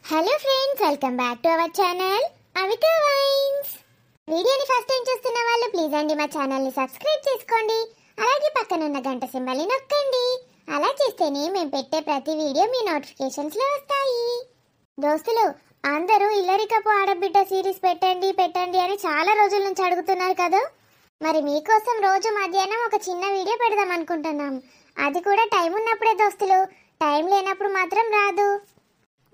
Hello friends, welcome back to our channel Avika wines. వీడియోని first time చూస్తున్న వాళ్ళు please అండి మా ఛానల్ని సబ్స్క్రైబ్ చేసుకోండి. అలాగే పక్కన ఉన్న గంట సింబల్ని నొక్కండి. అలా చేస్తేనే మేము పెట్టే ప్రతి వీడియో మీ నోటిఫికేషన్స్లో వస్తాయి. దోస్తులు, అందరూ ఇల్లరికపు ఆడబిడ్డ సిరీస్ పెట్టండి పెట్టండి అని చాలా రోజుల నుంచి అడుగుతున్నారు కదా. మరి మీకోసం రోజు మధ్యాహ్నం ఒక చిన్న వీడియో పెడదాం అనుకుంటున్నాం. అది కూడా టైం ఉన్నప్పుడే దోస్తులు, టైం లేనప్పుడు మాత్రం రాదు.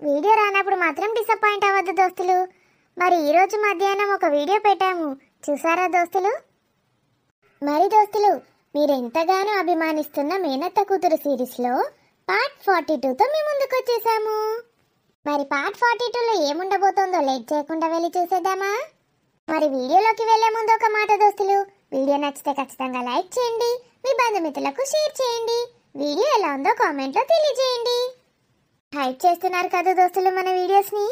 వీడియో రానప్పుడు మాత్రం డిసప్పాయింట్ అవ్వద్దు దోస్తులు. మరి ఈరోజు మధ్యాహ్నం ఒక వీడియో పెట్టాము, చూసారా దోస్తులు? మరి దోస్తులు, మీరు ఎంతగానో అభిమానిస్తున్న మేనత్త కూతురు సిరీస్లో పార్ట్ 42తో మీ ముందుకు వచ్చేసాము. మరి పార్ట్ 42లో ఏముండబోతోందో లేట్ చేయకుండా వెళ్ళి చూసేద్దామా? మరి వీడియోలోకి వెళ్లే ముందు ఒక మాట దోస్తులు, వీడియో నచ్చితే ఖచ్చితంగా లైక్ చేయండి, మీ బంధుమిత్రులకు షేర్ చేయండి, వీడియో ఎలా ఉందో కామెంట్లో తెలియజేయండి. హైప్ చేస్తున్నారు కదా దోస్తులు మన వీడియోస్ని.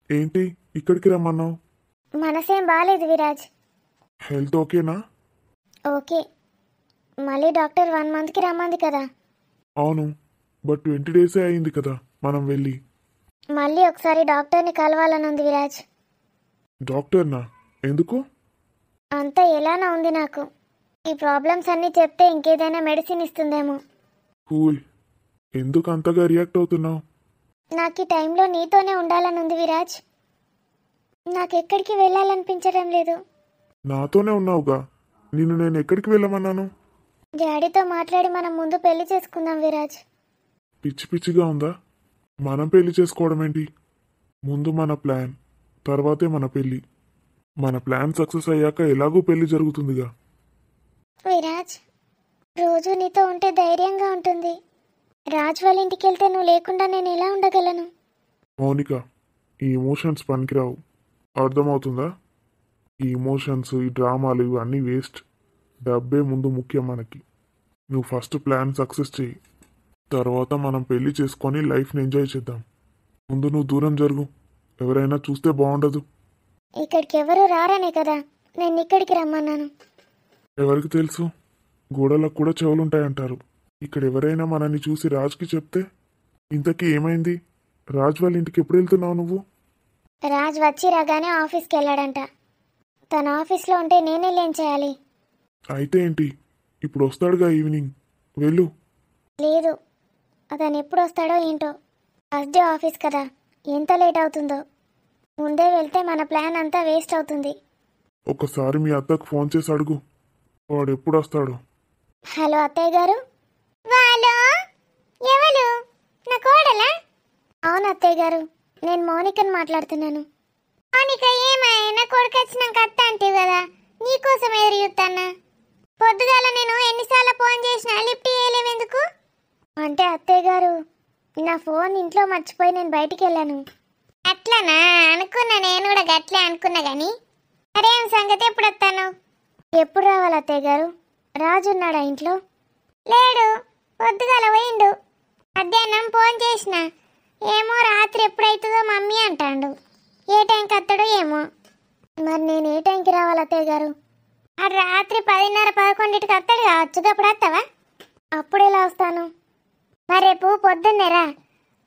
ఏంటి ఇక్కడికి రమ్మన్నావు? మనసేం బాలేదు విరాజ్. హెల్త్ ఓకేనా? ఓకే. మళ్ళీ డాక్టర్ 1 మంత్కి రమ్మంది కదా. అవును, బట్ 20 డేసే అయింది కదా మనం వెళ్ళి. మళ్ళీ ఒకసారి డాక్టర్ని కలవాలని ఉంది విరాజ్. డాక్టర్నా? ఎందుకు? అంతా ఎలానో ఉంది నాకు. ఈ ప్రాబ్లమ్స్ అన్నీ చెప్తే ఇంకేదైనా మెడిసిన్ ఇస్తుందేమో. కూల్, ఎందుకు అంతగా రియాక్ట్ అవుతున్నావు? నాకు ఈ టైంలో నీతోనే ఉండాలని ఉంది విరాజ్. నాకు ఎక్కడికి వెళ్ళాలనిపించడం లేదు. నాతోనే ఉన్నావుగా, నిన్ను నేను ఎక్కడికి వెళ్ళమన్నాను? డాడీతో మాట్లాడి మనం ముందు పెళ్లి చేసుకుందాం విరాజ్. పిచ్చి పిచ్చిగా ఉందా? మనం పెళ్లి చేసుకోవడం ఏంటి? ముందు మన ప్లాన్, తర్వాతే మన పెళ్లి. మన ప్లాన్ సక్సెస్ అయ్యాక ఎలాగూ పెళ్లి జరుగుతుందిగా. విరాజ్, రోజు నీతో ఉంటే ధైర్యంగా ఉంటుంది. రాజ్ వాళ్ళ ఇంటికి వెళ్తే నువ్వు లేకుండా నేను ఎలా ఉండగలను? మౌనిక, ఈ ఎమోషన్స్ పనికిరావు, అర్థమవుతుందా? ఈ ఎమోషన్స్, ఈ డ్రామాలు ఇవన్నీ వేస్ట్. డబ్బే ముందు ముఖ్యం మనకి. నువ్వు ఫస్ట్ ప్లాన్ సక్సెస్ చేయి, తర్వాత మనం పెళ్లి చేసుకొని లైఫ్ని ఎంజాయ్ చేద్దాం. ముందు నువ్వు దూరం జరుగు, ఎవరైనా చూస్తే బాగుండదు. ఇక్కడికి ఎవరు రారనే కదా నేను ఇక్కడికి రమ్మన్నాను. ఎవరికి తెలుసు, గోడలకు కూడా చెవులుంటాయంటారు. ఇక్కడ ఎవరైనా మనల్ని చూసి రాజ్కి చెప్తే? ఇంతకీ ఏమైంది? రాజ్ వాళ్ళ ఇంటికి ఎప్పుడు వెళ్తున్నావు నువ్వు? రాజ్ వచ్చి రాగానే ఆఫీస్కి వెళ్ళాడంట. తన ఆఫీస్లో ఉంటే నేనే ఏం చేయాలి? అయితే ఏంటి, ఇప్పుడు వస్తాడుగా ఈవినింగ్, వెళ్ళు. లేదు, అతను ఎప్పుడు వస్తాడో ఏంటో. ఫస్ట్ డే ఆఫీస్ కదా, ఎంత లేట్ అవుతుందో. ముందే వెళ్తే మన ప్లాన్ అంతా వేస్ట్ అవుతుంది. ఒకసారి మీ అత్తకు ఫోన్ చేసి అడుగు, వాడు ఎప్పుడు వస్తాడు. హలో అత్తయ్య గారు. వాళ్ళు ఎవరు? నా కోడలా? అవును అత్తయ్య గారు, నేను మౌనికని మాట్లాడుతున్నాను. మౌనిక ఏమైనా కొడుకు వచ్చినాక అత్త అంటే కదా, నీకోసం ఎదురు చూస్తానా. పొద్దుగాల నేను ఎన్నిసార్లు ఫోన్ చేసినా లిఫ్ట్ చేయలేవెందుకు? అంటే అత్తయ్య గారు, నా ఫోన్ ఇంట్లో మర్చిపోయి నేను బయటికి వెళ్ళాను. అట్లనా? అనుకున్నా, నేను కూడా గట్లే అనుకున్నా కానీ. అరేం సంగతి, ఎప్పుడు వస్తాను? ఎప్పుడు రావాలి అత్తయ్య గారు? రాజు ఉన్నాడా ఇంట్లో? లేడు, పొద్దుగాల పోయిండు. మధ్యాహ్నం ఫోన్ చేసిన, ఏమో రాత్రి ఎప్పుడైతుందో మమ్మీ అంటాడు. ఏ టైంకి వస్తాడో ఏమో. మరి నేను ఏ టైంకి రావాలి అత్తయ్య గారు? అది రాత్రి 10:30, 11కి వస్తాడు కావచ్చు. అప్పుడు వస్తావా? అప్పుడు ఎలా వస్తాను? మరి రేపు పొద్దున్నేరా.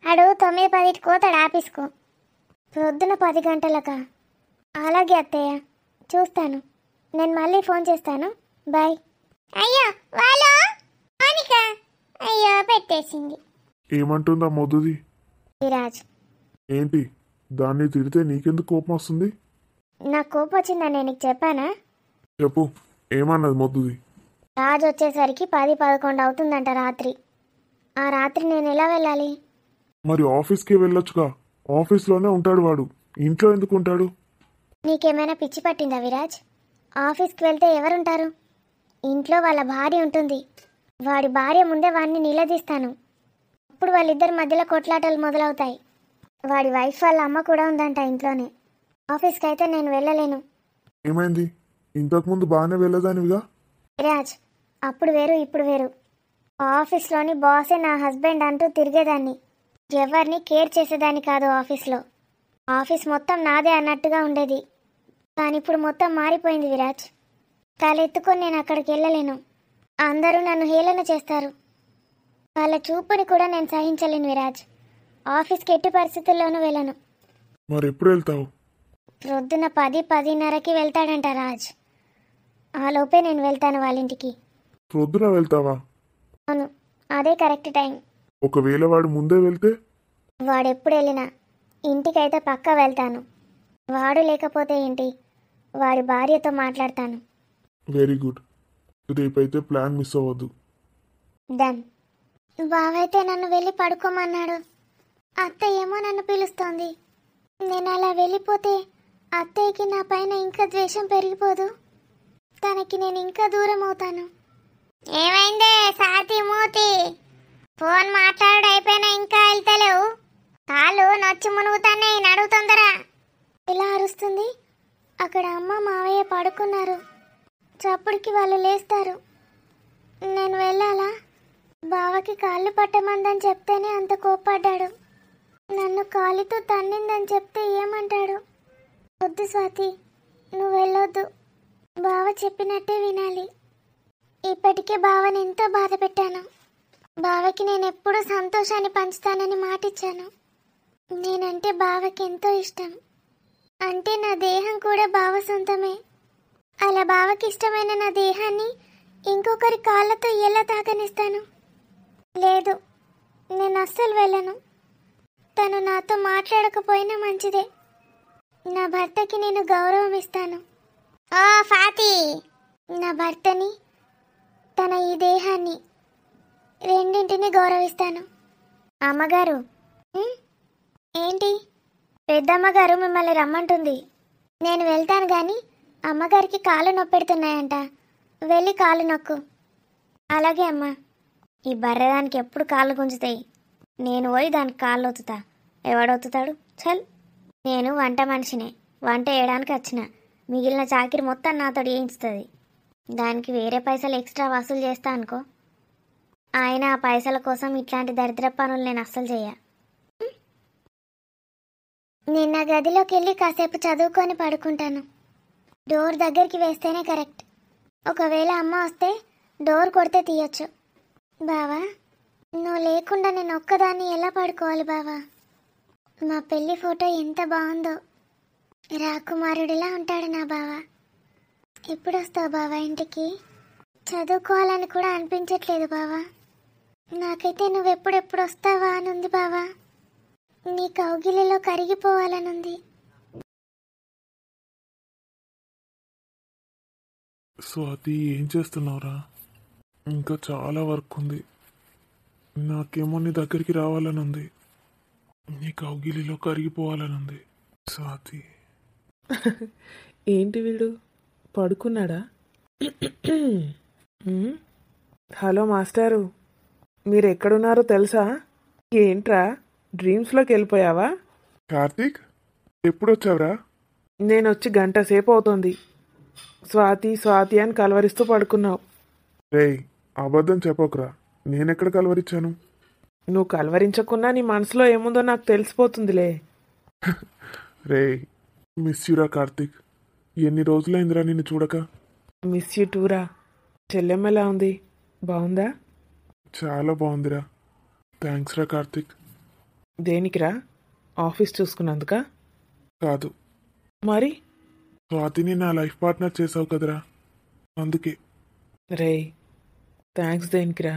ఆడు 9, 10కి పోతాడు ఆఫీస్కు. పొద్దున 10 గంటలకా? అలాగే అత్తయ్య, చూస్తాను. నేను మళ్ళీ ఫోన్ చేస్తాను. బాయ్. అయ్యో వాళ్ళు మౌనిక, అయ్యో పెట్టేసింది. ఏమంటుందా మొద్దుది? విరాజ్, ఏంటి, దాన్ని తిడితే నీకెందుకు కోపం వస్తుంది? నాకు కోపం వచ్చిందని నేను నీకు చెప్పానా? చెప్పు, ఏమన్నది మొద్దుది? రాజు వచ్చేసరికి 10, 11 అవుతుందంట రాత్రి. ఆ రాత్రి నేను ఎలా వెళ్ళాలి? మరి ఆఫీస్కి వెళ్ళొచ్చుగా, ఆఫీస్లోనే ఉంటాడు వాడు, ఇంట్లో ఎందుకు ఉంటాడు? నీకేమైనా పిచ్చి పట్టిందా విరాజ్? ఆఫీస్కి వెళ్తే ఎవరుంటారు? ఇంట్లో వాళ్ళ భార్య ఉంటుంది. వాడి భార్య ముందే వాడిని నిలదీస్తాను. అప్పుడు వాళ్ళిద్దరి మధ్యలో కొట్లాటలు మొదలవుతాయి. వాడి వైఫ్ వాళ్ళ అమ్మ కూడా ఉందంట ఇంట్లోనే. ఆఫీస్కి అయితే నేను వెళ్ళలేను. ఏమైంది, ఇంతకుముందు బాగానే వెళ్ళదానివిగా? విరాజ్, అప్పుడు వేరు ఇప్పుడు వేరు. ఆఫీస్లోని బాసే నా హస్బెండ్ అంటూ తిరిగేదాన్ని. ఎవరిని కేర్ చేసేదాన్ని కాదు ఆఫీస్లో. ఆఫీస్ మొత్తం నాదే అన్నట్టుగా ఉండేది. కానీ ఇప్పుడు మొత్తం మారిపోయింది విరాజ్. తలెత్తుకొని నేను అక్కడికి వెళ్ళలేను. అందరూ నన్ను హేళన చేస్తారు. వాళ్ళ చూపుని కూడా నేను సహించలేను విరాజ్. ఆఫీస్కి ఎట్టి పరిస్థితుల్లోనూ వెళ్ళను. మరి ఎప్పుడు వెళ్తావు? ప్రొద్దున 10-10:30కి వెళ్తాడంట రాజ్. ఆ లోపే నేను వెళ్తాను వాళ్ళ ఇంటికి. ప్రొద్దున వెళ్తావా? అవును, అదే కరెక్ట్ టైం. ఒకవేళ వాడు ముందే వెళ్తే? వాడు ఎప్పుడు వెళ్ళినా ఇంటికైతే పక్కా వెళ్తాను. వాడు లేకపోతే ఏంటి, వాడి భార్యతో మాట్లాడతాను. Very good. రేపైతే ప్లాన్ మిస్ అవ్వద్దు. డన్. బావైతే నన్ను వెళ్ళి పడుకోమన్నాడు. అత్త ఏమో నన్ను పిలుస్తోంది. నేను అలా వెళ్ళిపోతే అత్తయ్యకి నా పైన ఇంకా ద్వేషం పెరిగిపోదు? తనకి నేను ఇంకా దూరం అవుతాను. ఏమైందే సాతి మూతి? ఫోన్ మాట్లాడు అయిపోయినా ఇంకా వెళ్తలేవు? కాళ్ళు నొచ్చి మునుగుతానే, నడువు తొందరా. ఇలా అరుస్తుంది. అక్కడ అమ్మ మావయ్య పడుకున్నారు. చప్పుడుకి వాళ్ళు లేస్తారు. నేను వెళ్ళాలా? బావకి కాళ్ళు పట్టమందని చెప్తేనే అంత కోప్పడ్డాడు. నన్ను కాలితో తన్నిందని చెప్తే ఏమంటాడు? వద్దు స్వాతి, నువ్వు వెళ్ళొద్దు. బావ చెప్పినట్టే వినాలి. ఇప్పటికే బావని ఎంతో బాధ పెట్టాను. బావకి నేను ఎప్పుడూ సంతోషాన్ని పంచుతానని మాటిచ్చాను. నేనంటే బావకి ఎంతో ఇష్టం. అంటే నా దేహం కూడా బావ సొంతమే. అలా బావకి ఇష్టమైన నా దేహాన్ని ఇంకొకరి కాళ్ళతో ఎలా తాకనిస్తాను? లేదు, నేను అస్సలు వెళ్ళను. తను నాతో మాట్లాడకపోయినా మంచిదే. నా భర్తకి నేను గౌరవం ఇస్తాను. ఓ ఫాతి, నా భర్తని, తన ఈ దేహాన్ని, రెండింటిని గౌరవిస్తాను. అమ్మగారు. ఏంటి? పెద్దమ్మగారు మిమ్మల్ని రమ్మంటుంది. నేను వెళ్తాను కానీ అమ్మగారికి కాళ్ళు నొప్పెడుతున్నాయంట. వెళ్ళి కాళ్ళు నొక్కు. అలాగే అమ్మా. ఈ బర్రెదానికి ఎప్పుడు కాళ్ళు గుంజుతాయి. నేను పోయి దానికి కాళ్ళు ఒత్తుతా. ఎవడొత్తుతాడు? చల్. నేను వంట మనిషినే. వంట వేయడానికి వచ్చిన. మిగిలిన చాకిరి మొత్తం నాతో వేయించుతుంది. దానికి వేరే పైసలు ఎక్స్ట్రా వసూలు చేస్తా అనుకో. ఆయన ఆ పైసల కోసం ఇట్లాంటి దరిద్ర పనులు నేను అస్సలు చెయ్య. నిన్న గదిలోకి వెళ్ళి కాసేపు చదువుకొని పడుకుంటాను. డోర్ దగ్గరికి వేస్తేనే కరెక్ట్. ఒకవేళ అమ్మ వస్తే డోర్ కొడితే తీయొచ్చు. బావా, నువ్వు లేకుండా నేను ఒక్కదాన్ని ఎలా పడుకోవాలి బావా? మా పెళ్లి ఫోటో ఎంత బాగుందో. రాకుమారుడిలా ఉంటాడు నా బావ. ఎప్పుడు వస్తావు బావా ఇంటికి? చదువుకోవాలని కూడా అనిపించట్లేదు బావా. నాకైతే నువ్వెప్పుడెప్పుడు వస్తావా అని ఉంది బావా. నీ కౌగిలిలో కరిగిపోవాలనుంది. స్వాతి, ఏం చేస్తున్నావురా? ఇంకా చాలా వర్క్ ఉంది. నాకేమో నీ దగ్గరికి రావాలని ఉంది. నీ కౌగిలిలో కరిగిపోవాలనుంది. స్వాతి. ఏంటి వీడు పడుకున్నాడా? హలో మాస్టారు, మీరు ఎక్కడున్నారో తెలుసా? ఏంట్రా డ్రీమ్స్లోకి వెళ్ళిపోయావా? కార్తీక్, ఎప్పుడొచ్చావురా? నేను వచ్చి గంట సేపు అవుతుంది. స్వాతి స్వాతి అని కలవరిస్తూ పడుకున్నావు. రేయ్, అబద్ధం చెప్పకురా. నేనెక్కడ కలవరిచ్చాను? నువ్వు కలవరించకున్నా నీ మనసులో ఏముందో నాకు తెలిసిపోతుందిలే. రేయ్, మిస్ యూరా కార్తీక్. ఎన్ని రోజులైందిరా నిన్ను చూడక. Miss you టూరా. చెల్లెమ్మెలా ఉంది? బాగుందా? చాలా బాగుందిరా. థ్యాంక్స్ రా కార్తీక్. దేనికిరా? ఆఫీస్ చూసుకున్నందుకా? కాదు, మరి స్వాతిని నా లైఫ్ పార్ట్నర్ చేసావు కదరా, అందుకే. రేయ్, థ్యాంక్స్ దేనికిరా?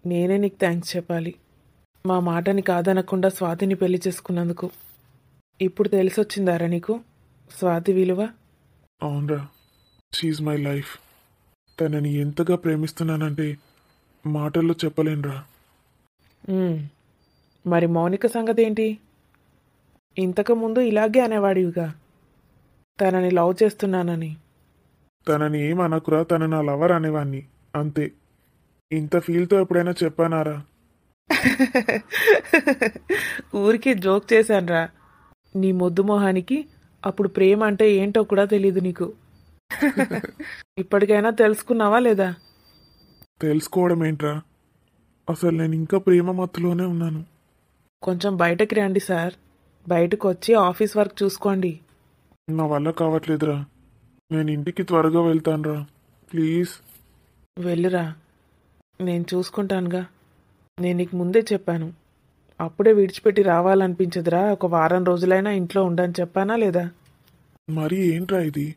నేనే నీకు థ్యాంక్స్ చెప్పాలి. మా మాటని కాదనకుండా స్వాతిని పెళ్లి చేసుకున్నందుకు. ఇప్పుడు తెలిసొచ్చిందారా నీకు స్వాతి విలువ? అవునరా, షీజ్ మై లైఫ్. తనని ఎంతగా ప్రేమిస్తున్నానంటే మాటల్లో చెప్పలేనురా. మరి మౌనిక సంగతి ఏంటి? ఇంతకుముందు ఇలాగే అనేవాడివిగా, తనని లవ్ చేస్తున్నానని. తనని ఏమనకురా, తన నా లవర్ అనేవాణ్ణి, అంతే. ఇంత ఫీల్తో ఎప్పుడైనా చెప్పానారా? ఊరికి జోక్ చేశానురా. నీ మొద్దు మొహానికి అప్పుడు ప్రేమ అంటే ఏంటో కూడా తెలీదు నీకు. ఇప్పటికైనా తెలుసుకున్నావా లేదా? తెలుసుకోవడం ఏంట్రా? అసలు నేను ఇంకా ప్రేమ మత్తులోనే ఉన్నాను. కొంచెం బయటకి రండి సార్. బయటకు వచ్చి ఆఫీస్ వర్క్ చూసుకోండి. నా వల్ల కావట్లేదురా. నేను ఇంటికి త్వరగా వెళ్తానురా, ప్లీజ్. వెళ్ళురా, నేను చూసుకుంటానుగా. నేను నీకు ముందే చెప్పాను అప్పుడే విడిచిపెట్టి రావాలనిపించదురా? ఒక వారం రోజులైనా ఇంట్లో ఉండని చెప్పానా లేదా? మరి ఏంట్రా ఇది?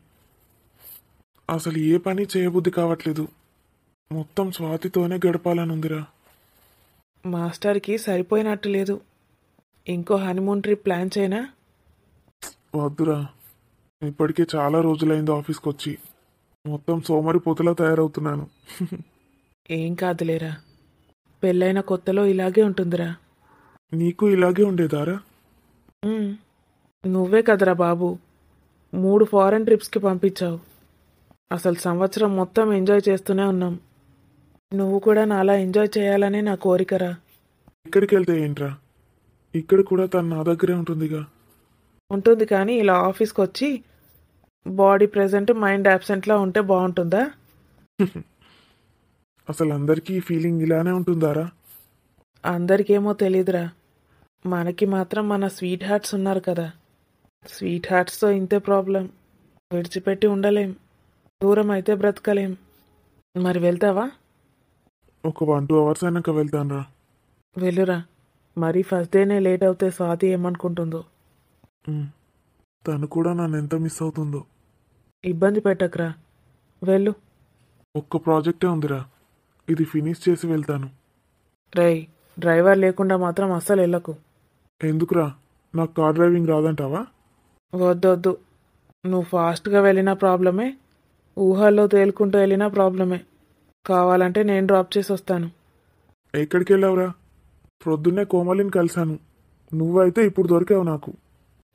అసలు ఏ పని చేయబుద్ధి కావట్లేదు. మొత్తం స్వాతితోనే గడపాలనుందిరా. మాస్టర్కి సరిపోయినట్టు లేదు. ఇంకో హనీమూన్ ట్రిప్ ప్లాన్ చేయనా? వద్దురా, ఇప్పటికే చాలా రోజులైంది ఆఫీస్కి వచ్చి. మొత్తం సోమరిపోతులా తయారవుతున్నాను. ఏం కాదులేరా, పెళ్ళైన కొత్తలో ఇలాగే ఉంటుందిరా. నీకు ఇలాగే ఉండేదారా? ఉమ్, నువ్వే కదరా బాబు 3 ఫారెన్ ట్రిప్స్కి పంపించావు. అసలు సంవత్సరం మొత్తం ఎంజాయ్ చేస్తూనే ఉన్నాం. నువ్వు కూడా నాలా ఎంజాయ్ చేయాలనే నా కోరికరా. ఎక్కడికి వెళ్తే ఏంట్రా, ఇక్కడ కూడా తను నా దగ్గరే ఉంటుందిగా. ఉంటుంది కానీ ఇలా ఆఫీస్కి వచ్చి బాడీ ప్రెజెంట్ మైండ్ యాబ్సెంట్లా ఉంటే బాగుంటుందా? అసలు అందరికీ ఈ ఫీలింగ్ ఇలానే ఉంటుందారా? అందరికేమో తెలీదురా, మనకి మాత్రం మన స్వీట్ హార్ట్స్ ఉన్నారు కదా. స్వీట్ హార్ట్స్తో ఇంతే ప్రాబ్లం. విడిచిపెట్టి ఉండలేం, దూరం అయితే బ్రతకలేం. మరి వెళ్తావా? ఒక 1-2 అవర్స్ అయినాక వెళ్తానురా. వెళ్ళురా. మరి ఫస్ట్ డేనే లేట్ అవుతే స్వాతి ఏమనుకుంటుందో. తను కూడా నన్ను ఎంత మిస్ అవుతుందో. ఇబ్బంది పెట్టకురా, వెళ్ళు. ఒక్క ప్రాజెక్టే ఉందిరా, ఇది ఫినిష్ చేసి వెళ్తాను. రేయ్, డ్రైవర్ లేకుండా మాత్రం అస్సలు వెళ్ళకు. ఎందుకురా, నాకు కార్ డ్రైవింగ్ రాదంటావా? వద్దొద్దు. నువ్వు ఫాస్ట్గా వెళ్ళినా ప్రాబ్లమే, ఊహల్లో తేలుకుంటూ వెళ్ళినా ప్రాబ్లమే. కావాలంటే నేను డ్రాప్ చేసి వస్తాను. ఎక్కడికి వెళ్ళావురా? ప్రొద్దున్నే కోమలిని కలిశాను. నువ్వైతే ఇప్పుడు దొరికావు నాకు.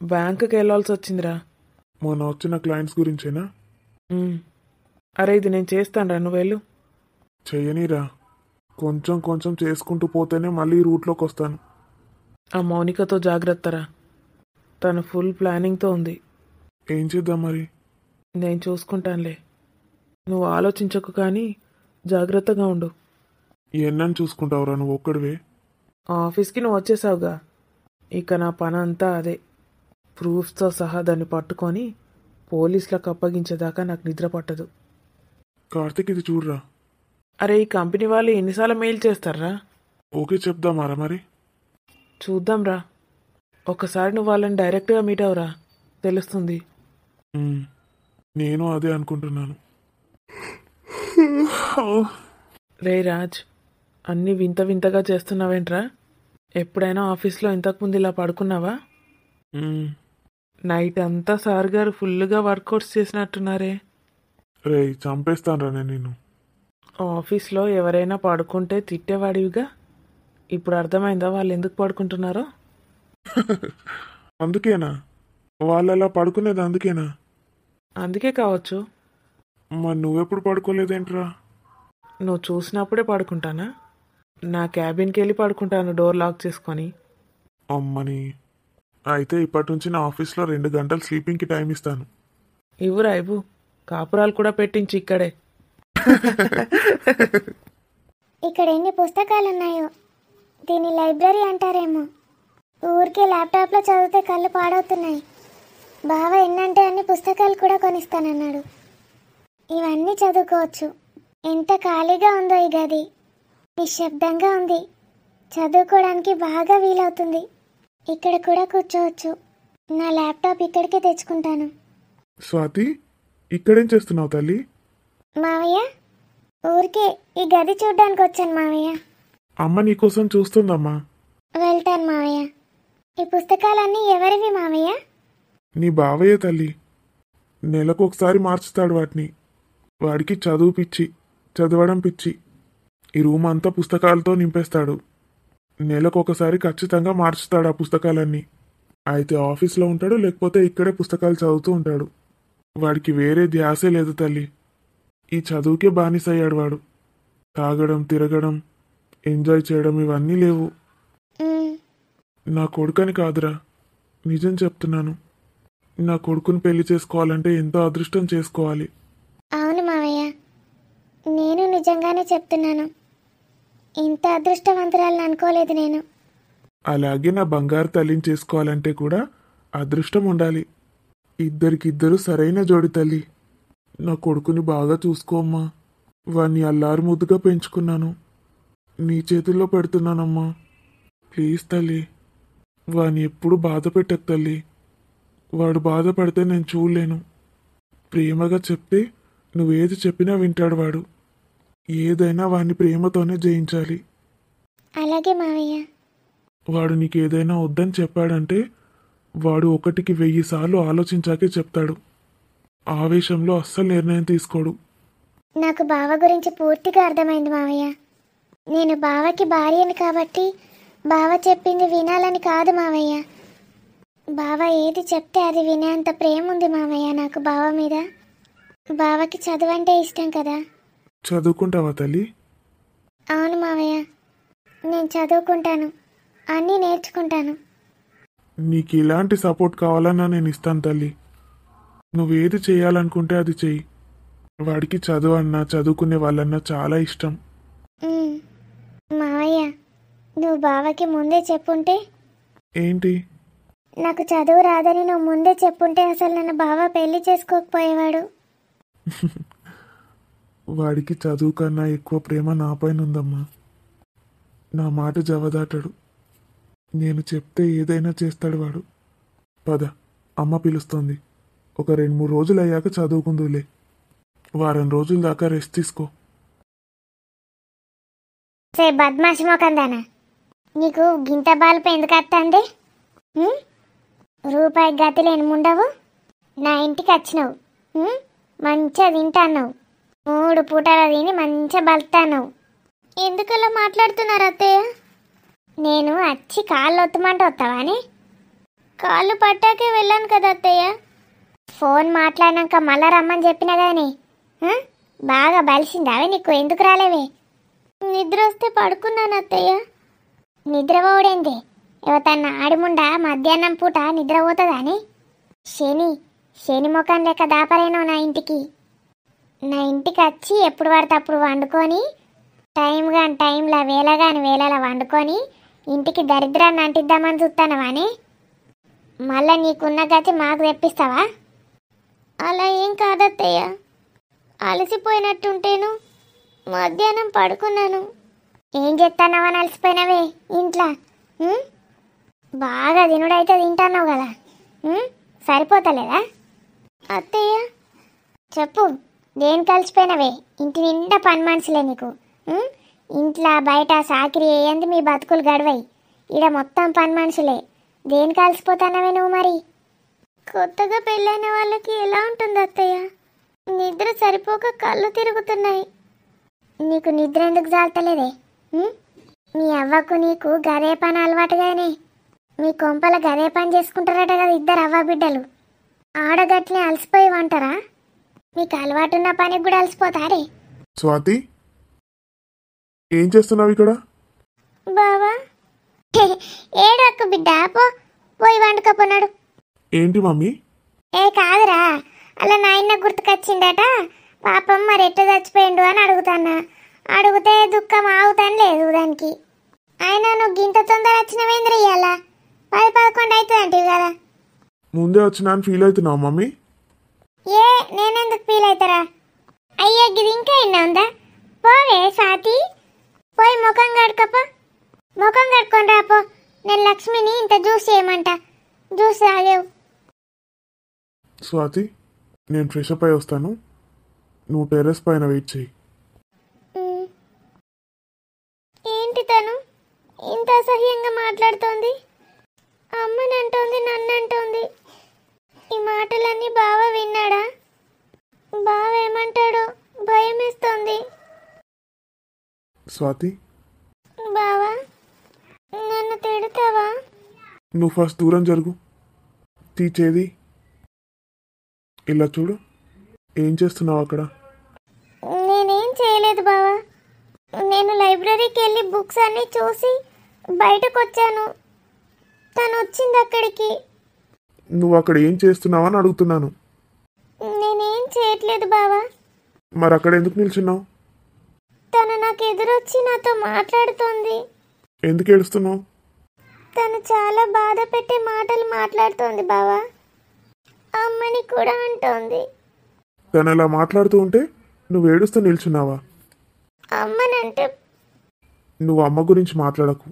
బ్యాంకుకి వెళ్ళాల్సి వచ్చిందిరా. మొన్న వచ్చిన క్లయింట్స్ గురించేనా? అరే, ఇది నేను చేస్తానురా, నువ్వు వెళ్ళు. చెయ్యనిరా, కొంచెం కొంచెం చేసుకుంటూ పోతేనే మళ్ళీ రూట్లోకి వస్తాను. ఆ మౌనికతో జాగ్రత్తరా, తను ఫుల్ ప్లానింగ్తో ఉంది. ఏం చేద్దాం మరి? నేను చూసుకుంటానులే, నువ్వు ఆలోచించకు. కానీ జాగ్రత్తగా ఉండు. ఎన్నని చూసుకుంటావురా నువ్వు ఒక్కడివే? ఆఫీస్కి నువ్వు వచ్చేసావుగా, ఇక నా పని అంతా అదే. ప్రూఫ్స్తో సహా దాన్ని పట్టుకొని పోలీసులకు అప్పగించేదాకా నాకు నిద్ర పట్టదు. కార్తీక్, ఇది చూడరా. అరే, ఈ కంపెనీ వాళ్ళు ఎన్నిసార్లు మెయిల్ చేస్తారా? ఓకే చెప్దామారా మరి? చూద్దాంరా. ఒకసారి నువ్వు వాళ్ళని డైరెక్ట్గా మీట్ అవరా, తెలుస్తుంది. నేను అదే అనుకుంటున్నాను. రే రాజ్, అన్నీ వింత వింతగా చేస్తున్నావేంట్రా? ఎప్పుడైనా ఆఫీస్లో ఇంతకుముందు ఇలా పడుకున్నావా? నైట్ అంతా సార్ గారు ఫుల్గా వర్కౌట్స్ చేసినట్టున్నారే. రే, చంపేస్తాను రా నేను. ఆఫీస్లో ఎవరైనా పడుకుంటే తిట్టేవాడివిగా. ఇప్పుడు అర్థమైందా వాళ్ళు ఎందుకు పడుకుంటున్నారో? అందుకేనా వాళ్ళు అలా పడుకునేది? అందుకేనా? అందుకే కావచ్చు. మరి నువ్వెప్పుడు పడుకోలేదేంట్రా? నువ్వు చూసినప్పుడే పడుకుంటానా? నా క్యాబిన్కి వెళ్ళి పడుకుంటాను, డోర్ లాక్ చేసుకొని. అమ్మని, అయితే ఇప్పటి నుంచి నా ఆఫీస్లో 2 గంటలు స్లీపింగ్కి టైం ఇస్తాను. ఇవ్వురా ఇవ్వు, కాపురాలు కూడా పెట్టించి ఇక్కడే. ఇక్కడ ఎన్ని పుస్తకాలు ఉన్నాయో. దీన్ని లైబ్రరీ అంటారేమో. ఊరికే ల్యాప్టాప్లో చదివితే కళ్ళు పాడవుతున్నాయి. బావ ఎన్నంటే అన్ని పుస్తకాలు కూడా కొనిస్తానన్నాడు. ఇవన్నీ చదువుకోవచ్చు. ఎంత ఖాళీగా ఉందో ఈ గది. నిశ్శబ్దంగా ఉంది. చదువుకోవడానికి బాగా వీలవుతుంది. ఇక్కడ కూడా కూర్చోవచ్చు. నా ల్యాప్టాప్ ఇక్కడికే తెచ్చుకుంటాను. స్వాతి, ఇక్కడేం చేస్తున్నావు తల్లి? మావయ్య, ఊరికే ఈ గది చూడ్డానికి వచ్చాను మావయ్య. అమ్మ నీకోసం చూస్తుందమ్మా. వెళ్తాను మావయ్య. ఈ పుస్తకాలన్నీ ఎవరివి మావయ్య? నీ బావయ్య తల్లి. నెలకు ఒకసారి మార్చుతాడు వాటిని. వాడికి చదువు పిచ్చి, చదవడం పిచ్చి. ఈ రూమ్ అంతా పుస్తకాలతో నింపేస్తాడు. నెలకు ఒకసారి ఖచ్చితంగా మార్చుతాడు ఆ పుస్తకాలన్నీ. అయితే ఆఫీస్లో ఉంటాడు, లేకపోతే ఇక్కడే పుస్తకాలు చదువుతూ ఉంటాడు. వాడికి వేరే ధ్యాసే లేదు తల్లి. ఈ చదువుకే బానిసయ్యాడు వాడు. తాగడం, తిరగడం, ఎంజాయ్ చేయడం ఇవన్నీ లేవు. నా కొడుకని కాదురా, నిజం చెప్తున్నాను. నా కొడుకుని పెళ్లి చేసుకోవాలంటే ఎంతో అదృష్టం చేసుకోవాలి. అవును మావయ్య, నేను నిజంగానే చెప్తున్నాను. ఇంత అదృష్టవంతురాలను అనుకోలేదు నేను. అలాగే నా బంగారు తల్లిని చేసుకోవాలంటే కూడా అదృష్టం ఉండాలి. ఇద్దరికిద్దరు సరైన జోడి తల్లి. నా కొడుకుని బాగా చూసుకోమ్మా. వాణ్ణి అల్లారు ముద్దుగా పెంచుకున్నాను. నీ చేతుల్లో పెడుతున్నానమ్మా. ప్లీజ్ తల్లి, వాడిని ఎప్పుడు బాధ పెట్టకు తల్లి. వాడు బాధపడితే నేను చూడలేను. ప్రేమగా చెప్తే నువ్వేది చెప్పినా వింటాడు వాడు. ఏదైనా వాడిని ప్రేమతోనే జయించాలి. అలాగే మావయ్య. వాడు నీకు ఏదైనా వద్దని చెప్పాడంటే వాడు 1కి 1000 సార్లు ఆలోచించాకే చెప్తాడు. ఆవేశంలో అస్సలు నిర్ణయం తీసుకోడు. నాకు బావ గురించి పూర్తిగా అర్థమైంది మావయ్య. నేను బావకి భార్యని కాబట్టి బావ చెప్పింది వినాలని కాదు మావయ్య. బావ ఏది చెప్తే అది వినేంత ప్రేమ ఉంది మావయ్య నాకు బావ మీద. బావకి చదువు అంటే ఇష్టం కదా. చదువుకుంటావా తల్లి? అవును మావయ్య, నేను చదువుకుంటాను, అన్నీ నేర్చుకుంటాను. నీకు ఎలాంటి సపోర్ట్ కావాలన్నా నేను ఇస్తాను తల్లి. నువ్వేది చేయాలనుకుంటే అది చెయ్యి. వాడికి చదువు అన్నా చదువుకునే వాళ్ళన్నా చాలా ఇష్టం. ఉమ్, మావయ్య, నువ్వు బావకి ముందే చెప్పుంటే. ఏంటి? నాకు చదువు రాదని నువ్వు ముందే చెప్పుంటే అసలు నన్ను బావ పెళ్లి చేసుకోకపోయేవాడు. వాడికి చదువు కన్నా ఎక్కువ ప్రేమ నా పైన ఉందమ్మా. నా మాట జవదాటాడు. నేను చెప్తే ఏదైనా చేస్తాడు వాడు. పద, అమ్మ పిలుస్తోంది. ఒక 2-3 రోజులు అయ్యాక చదువుకుందులే. వారం రోజుల దాకా రెస్ట్ తీసుకో. సే బద్మాషి మొకందానా, నీకు గింత బాల్పు ఎందుకు వస్తుంది? రూపాయి గతి లేని ముండవు. నా ఇంటికి వచ్చినావు, మంచిగా తింటాన్నావు, 3 పూటలు తిని మంచిగా బలుతాన్నావు. ఎందుకలా మాట్లాడుతున్నారు అత్తయ్య? నేను వచ్చి కాళ్ళు ఒత్తమంటే వస్తావాని? కాళ్ళు పట్టాకే వెళ్ళాను కదా అత్తయ్య. ఫోన్ మాట్లాడినాక మళ్ళా రమ్మని చెప్పినా కానీ బాగా బలిసిందావే నీకు. ఎందుకు రాలేవే? నిద్ర వస్తే పడుకున్నాను అత్తయ్య. నిద్రపోవడేంది? ఎవతన్నా ఆడిముండా మధ్యాహ్నం పూట నిద్రపోతుందని? శని ముఖం లెక్క దాపరేనో నా ఇంటికి. నా ఇంటికి వచ్చి ఎప్పుడు పడితే అప్పుడు వండుకొని, టైంలా వేళలా వండుకొని ఇంటికి దరిద్రాన్ని అంటిద్దామని చూస్తానవాని? మళ్ళా నీకున్న గతి మాకు తెప్పిస్తావా? అలా ఏం కాదత్తయ్య, అలసిపోయినట్టుంటేను మధ్యాహ్నం పడుకున్నాను. ఏం చేస్తానవని అలసిపోయినవే ఇంట్లో? బాగా తినుడైతే తింటాన్నావు కదా, సరిపోతలేదా? అత్తయ్య చెప్పు, దేని కలిసిపోయినవే? ఇంటి నిండా పని మనుషులే నీకు. ఇంట్లో బయట సాకిరి వేయంది మీ బతుకులు గడవై. ఈడ మొత్తం పని మనుషులే. దేని కలిసిపోతానవే నువ్వు మరి? కొత్తగా పెళ్ళైన వాళ్ళకి ఎలా ఉంటుంది అత్తయ్య? నిద్ర సరిపోక కళ్ళు తిరుగుతున్నాయి. నీకు నిద్ర ఎందుకు జాలతలేదే? మీ అవ్వకు నీకు గదే పని అలవాటుగానే. మీ కొంపల గదే పని చేసుకుంటారట కదా ఇద్దరు అవ్వ బిడ్డలు. ఆడగట్లే అలసిపోయి వంటారా? మీకు అలవాటున్న పనికి కూడా అలసిపోతారే. స్వాతి, ఏం చేస్తున్నావు ఇక్కడ? బావా ఏడొక్క బిడ్డ, పోయి వండుకపోన్నాడు. ఏంటి మమ్మీ? ఏ కాదురా, అలా నాయన గుర్తుకొచ్చిందట. పాపం మరి ఎట్ట చచ్చిపోయిండు అని అడుగుతాన్నా. అడిగితే దుఃఖం ఆగుతాను లేదు దానికి. ఆయన నువ్వు గింత తొందర వచ్చినవేంద్ర ఇయ్యాల 10-11 అవుతుంది కదా. ముందే వచ్చినా అని ఫీల్ అవుతున్నావు మమ్మీ? ఏ నేనెందుకు ఫీల్ అవుతారా? అయ్యే గిది ఇంకా ఎన్న ఉందా? పోవే స్వాతి, పోయి ముఖం కడుకపో. ముఖం కడుకొని రాపో. నేను లక్ష్మిని ఇంత జ్యూస్ చేయమంట. జ్యూస్ తాగేవు. స్వాతి, నేను ఫ్రెష్ అప్ అయి వస్తాను. నువ్వు టెర్రస్ పైన వెయిట్ చేయి. ఏంటి తను ఇంత అసహ్యంగా మాట్లాడుతోంది? అమ్మనంటోంది, నన్నంటోంది. ఈ మాటలన్నీ బావ విన్నాడా? బావ ఏమంటాడో భయమేస్తోంది. స్వాతి, బావా నన్ను తిడతావా? నువ్వు ఫస్ట్ దూరం జరుగు. తీచేది ఇలా చూడు. ఏం చేస్తున్నావు అక్కడ? నేనేం చేయలేదు బావా. నేను లైబ్రరీకి వెళ్ళి బుక్స్ అన్నీ చూసి బయటకు వచ్చాను. తను వచ్చింది అక్కడికి. నువ్వు అక్కడ ఏం చేస్తున్నావు అని అడుగుతున్నాను. నేనేం చేయట్లేదు బావా. మరి అక్కడ ఎందుకు నిల్చున్నావు? తను నాకు ఎదురొచ్చి నాతో మాట్లాడుతోంది. ఎందుకు ఏడుస్తున్నావు? తను చాలా బాధ పెట్టే మాటలు మాట్లాడుతోంది బావా. అమ్మని కూడా అంటోంది. తను అలా మాట్లాడుతూ ఉంటే నువ్వు ఏడుస్తూ నిల్చున్నావా? అమ్మనంటే నువ్వు అమ్మ గురించి మాట్లాడకు.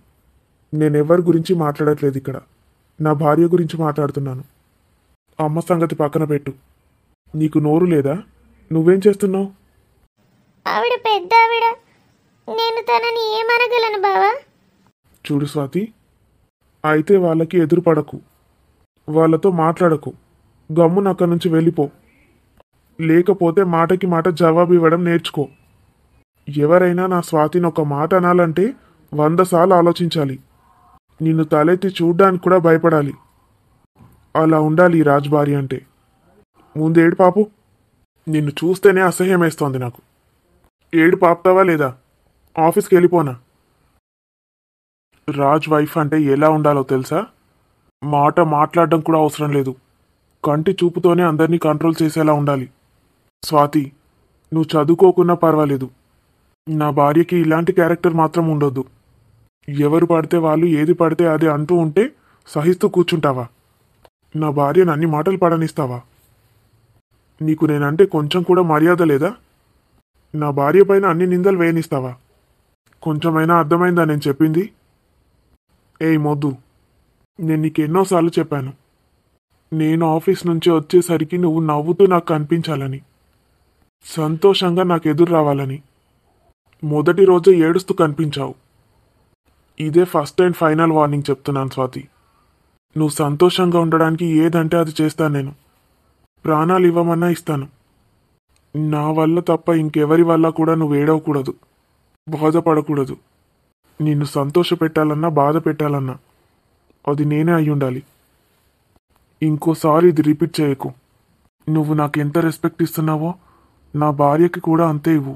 నేనెవరి గురించి మాట్లాడట్లేదు ఇక్కడ. నా భార్య గురించి మాట్లాడుతున్నాను. అమ్మ సంగతి పక్కన పెట్టు. నీకు నోరు లేదా? నువ్వేం చేస్తున్నావు? ఆవిడ పెద్ద ఆవిడ, నేను తనని ఏమనగలను బావా? చూడు స్వాతి, అయితే వాళ్ళకి ఎదురుపడకు, వాళ్ళతో మాట్లాడకు, గమ్మున అక్కడి నుంచి వెళ్ళిపో. లేకపోతే మాటకి మాట జవాబు ఇవ్వడం నేర్చుకో. ఎవరైనా నా స్వాతిని ఒక మాట అనాలంటే 100 సార్లు ఆలోచించాలి. నిన్ను తలెత్తి చూడ్డానికి కూడా భయపడాలి. అలా ఉండాలి ఈ రాజ్భార్య అంటే. ముందేడు పాపు. నిన్ను చూస్తేనే అసహ్యం వేస్తోంది నాకు. ఏడు పాపుతావా లేదా? ఆఫీస్కి వెళ్ళిపోనా? రాజ్ వైఫ్ అంటే ఎలా ఉండాలో తెలుసా? మాట మాట్లాడడం కూడా అవసరం లేదు. కంటి చూపుతోనే అందరినీ కంట్రోల్ చేసేలా ఉండాలి. స్వాతి, నువ్వు చదువుకోకున్నా పర్వాలేదు. నా భార్యకి ఇలాంటి క్యారెక్టర్ మాత్రం ఉండొద్దు. ఎవరు పడితే వాళ్ళు ఏది పడితే అది అంటూ ఉంటే సహిస్తూ కూర్చుంటావా? నా భార్యను అన్ని మాటలు పడనిస్తావా? నీకు నేనంటే కొంచెం కూడా మర్యాద లేదా? నా భార్య పైన అన్ని నిందలు వేయనిస్తావా? కొంచెమైనా అర్థమైందా నేను చెప్పింది? ఏయ్ మొద్దు, నేను నీకు ఎన్నోసార్లు చెప్పాను, నేను ఆఫీస్ నుంచి వచ్చేసరికి నువ్వు నవ్వుతూ నాకు కనిపించాలని, సంతోషంగా నాకు ఎదురు రావాలని. మొదటి రోజే ఏడుస్తూ కనిపించావు. ఇదే ఫస్ట్ అండ్ ఫైనల్ వార్నింగ్ చెప్తున్నాను స్వాతి. నువ్వు సంతోషంగా ఉండడానికి ఏదంటే అది చేస్తాను నేను. ప్రాణాలు ఇవ్వమన్నా ఇస్తాను. నా వల్ల తప్ప ఇంకెవరి వల్ల కూడా నువ్వు ఏడవకూడదు, బాధపడకూడదు. నిన్ను సంతోష పెట్టాలన్నా బాధ పెట్టాలన్నా అది నేనే అయి ఉండాలి. ఇంకోసారి ఇది రిపీట్ చేయకు. నువ్వు నాకు ఎంత రెస్పెక్ట్ ఇస్తున్నావో నా భార్యకి కూడా అంతే ఇవ్వు.